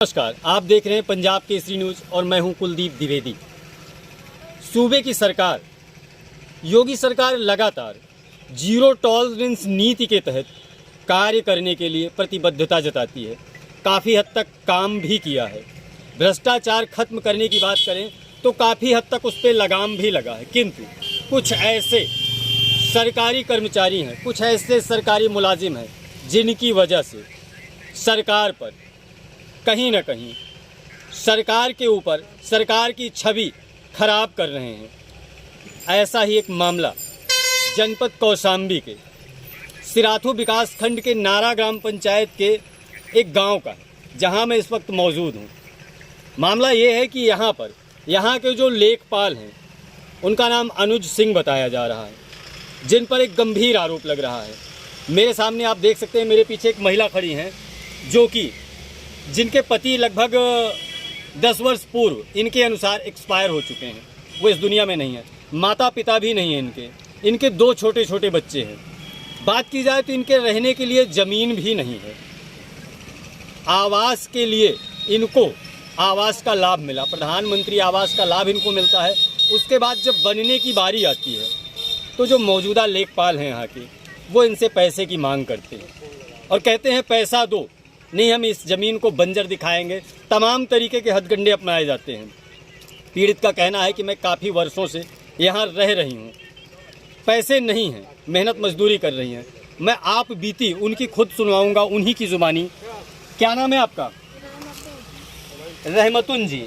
नमस्कार, आप देख रहे हैं पंजाब केसरी न्यूज़ और मैं हूं कुलदीप द्विवेदी। सूबे की सरकार, योगी सरकार लगातार जीरो टॉलरेंस नीति के तहत कार्य करने के लिए प्रतिबद्धता जताती है। काफ़ी हद तक काम भी किया है। भ्रष्टाचार खत्म करने की बात करें तो काफ़ी हद तक उस पर लगाम भी लगा है, किंतु कुछ ऐसे सरकारी कर्मचारी हैं, कुछ ऐसे सरकारी मुलाजिम हैं जिनकी वजह से सरकार पर कहीं न कहीं सरकार के ऊपर सरकार की छवि खराब कर रहे हैं। ऐसा ही एक मामला जनपद कौशाम्बी के सिराथू विकास खंड के नारा ग्राम पंचायत के एक गांव का है, जहां मैं इस वक्त मौजूद हूं। मामला ये है कि यहाँ के जो लेखपाल हैं उनका नाम अनुज सिंह बताया जा रहा है, जिन पर एक गंभीर आरोप लग रहा है। मेरे सामने आप देख सकते हैं, मेरे पीछे एक महिला खड़ी हैं जो कि जिनके पति लगभग 10 वर्ष पूर्व इनके अनुसार एक्सपायर हो चुके हैं, वो इस दुनिया में नहीं है। माता पिता भी नहीं है इनके 2 छोटे छोटे बच्चे हैं। बात की जाए तो इनके रहने के लिए ज़मीन भी नहीं है। आवास के लिए इनको आवास का लाभ मिला, प्रधानमंत्री आवास का लाभ इनको मिलता है। उसके बाद जब बनने की बारी आती है तो जो मौजूदा लेखपाल हैं यहाँ के, वो इनसे पैसे की मांग करते हैं और कहते हैं पैसा दो, नहीं हम इस ज़मीन को बंजर दिखाएंगे। तमाम तरीके के हथकंडे अपनाए जाते हैं। पीड़ित का कहना है कि मैं काफ़ी वर्षों से यहाँ रह रही हूँ, पैसे नहीं हैं, मेहनत मजदूरी कर रही हैं। मैं आप बीती उनकी खुद सुनवाऊँगा, उन्हीं की ज़ुबानी। क्या नाम है आपका? रहमतुन जी,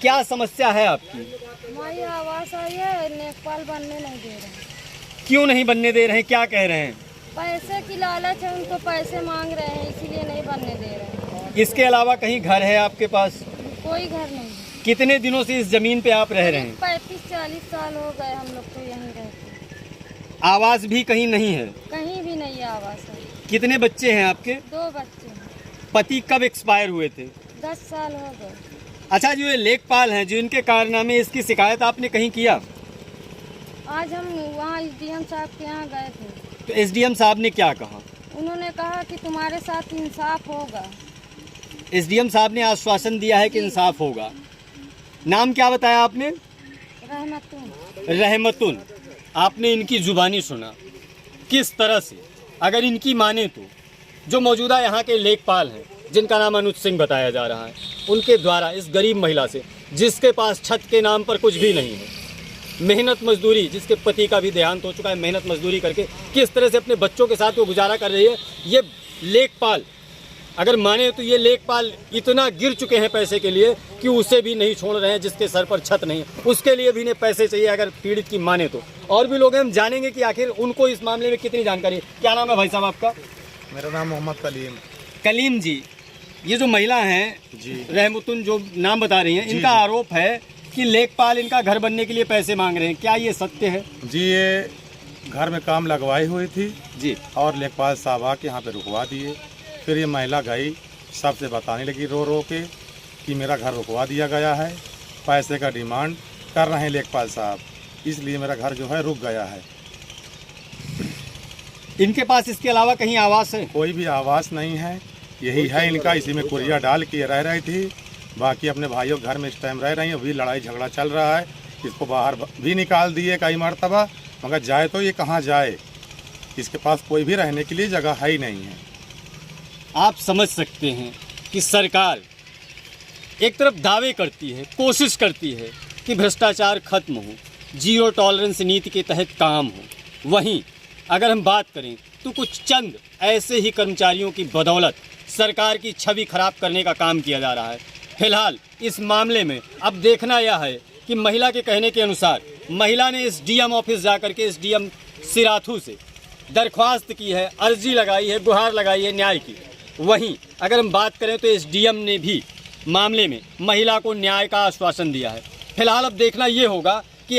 क्या समस्या है आपकी? हमारी आवास आई है, लेखपाल बनने नहीं दे रहे। क्यों नहीं बनने दे रहे हैं? क्या कह रहे हैं? पैसे की लालच है, उनको पैसे मांग रहे हैं, इसीलिए नहीं बनने दे रहे हैं। इसके अलावा कहीं घर है आपके पास? कोई घर नहीं। कितने दिनों से इस जमीन पे आप रह रहे हैं? 35-40 साल हो गए हम लोग तो यहीं रहते। आवास भी कहीं नहीं है? कहीं भी नहीं आवास है। कितने बच्चे हैं आपके? 2 बच्चे हैं। पति कब एक्सपायर हुए थे? 10 साल हो गए। अच्छा, जो ये लेखपाल हैं, जो इनके कारनामे, इसकी शिकायत आपने कहीं किया? आज हम वहाँ SDM साहब के यहाँ गए थे। तो SDM साहब ने क्या कहा? उन्होंने कहा कि तुम्हारे साथ इंसाफ होगा। SDM साहब ने आश्वासन दिया है कि इंसाफ होगा। नाम क्या बताया आपने? रहमतुन। रहमतुन। आपने इनकी जुबानी सुना किस तरह से, अगर इनकी माने तो जो मौजूदा यहाँ के लेखपाल हैं, जिनका नाम अनुज सिंह बताया जा रहा है, उनके द्वारा इस गरीब महिला से, जिसके पास छत के नाम पर कुछ भी नहीं है, मेहनत मजदूरी, जिसके पति का भी देहांत हो चुका है, मेहनत मजदूरी करके किस तरह से अपने बच्चों के साथ वो गुजारा कर रही है, ये लेखपाल अगर माने तो ये लेखपाल इतना गिर चुके हैं पैसे के लिए कि उसे भी नहीं छोड़ रहे हैं, जिसके सर पर छत नहीं, उसके लिए भी इन्हें पैसे चाहिए अगर पीड़ित की माने तो। और भी लोग हैं, हम जानेंगे कि आखिर उनको इस मामले में कितनी जानकारी है। क्या नाम है भाई साहब आपका? मेरा नाम मोहम्मद कलीम। कलीम जी, ये जो महिला हैं जी, रहमतुन जो नाम बता रही हैं, इनका आरोप है कि लेखपाल इनका घर बनने के लिए पैसे मांग रहे हैं। क्या ये सत्य है? जी, ये घर में काम लगवाई हुई थी जी, और लेखपाल साहब आके यहाँ पे रुकवा दिए। फिर ये महिला गई, सबसे बताने लगी रो रो के कि मेरा घर रुकवा दिया गया है, पैसे का डिमांड कर रहे हैं लेखपाल साहब, इसलिए मेरा घर जो है रुक गया है। इनके पास इसके अलावा कहीं आवास है? कोई भी आवास नहीं है, यही है इनका। इसी में कुरिया डाल के रह रही थी। बाकी अपने भाइयों घर में इस टाइम रह रही हैं। अभी लड़ाई झगड़ा चल रहा है, इसको बाहर भी निकाल दिए कई मरतबा, मगर जाए तो ये कहाँ जाए? इसके पास कोई भी रहने के लिए जगह है ही नहीं है। आप समझ सकते हैं कि सरकार एक तरफ दावे करती है, कोशिश करती है कि भ्रष्टाचार खत्म हो, जीरो टॉलरेंस नीति के तहत काम हो। वहीं अगर हम बात करें तो कुछ चंद ऐसे ही कर्मचारियों की बदौलत सरकार की छवि खराब करने का काम किया जा रहा है। फिलहाल इस मामले में अब देखना यह है कि महिला के कहने के अनुसार महिला ने SDM ऑफिस जाकर के SDM सिराथू से दरख्वास्त की है, अर्जी लगाई है, गुहार लगाई है न्याय की। वहीं अगर हम बात करें तो SDM ने भी मामले में महिला को न्याय का आश्वासन दिया है। फिलहाल अब देखना ये होगा कि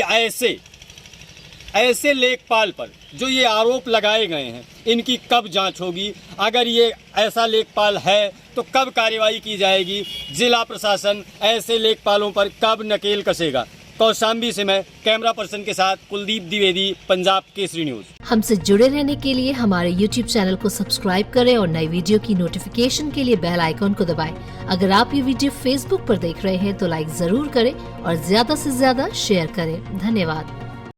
ऐसे लेखपाल पर जो ये आरोप लगाए गए हैं, इनकी कब जांच होगी। अगर ये ऐसा लेखपाल है तो कब कार्रवाई की जाएगी। जिला प्रशासन ऐसे लेखपालों पर कब नकेल कसेगा, कौशाम्बी से मैं कैमरा पर्सन के साथ कुलदीप द्विवेदी, पंजाब केसरी न्यूज। हमसे जुड़े रहने के लिए हमारे YouTube चैनल को सब्सक्राइब करें और नई वीडियो की नोटिफिकेशन के लिए बेल आइकॉन को दबाएं। अगर आप ये वीडियो Facebook पर देख रहे हैं तो लाइक जरूर करें और ज्यादा से ज्यादा शेयर करें। धन्यवाद।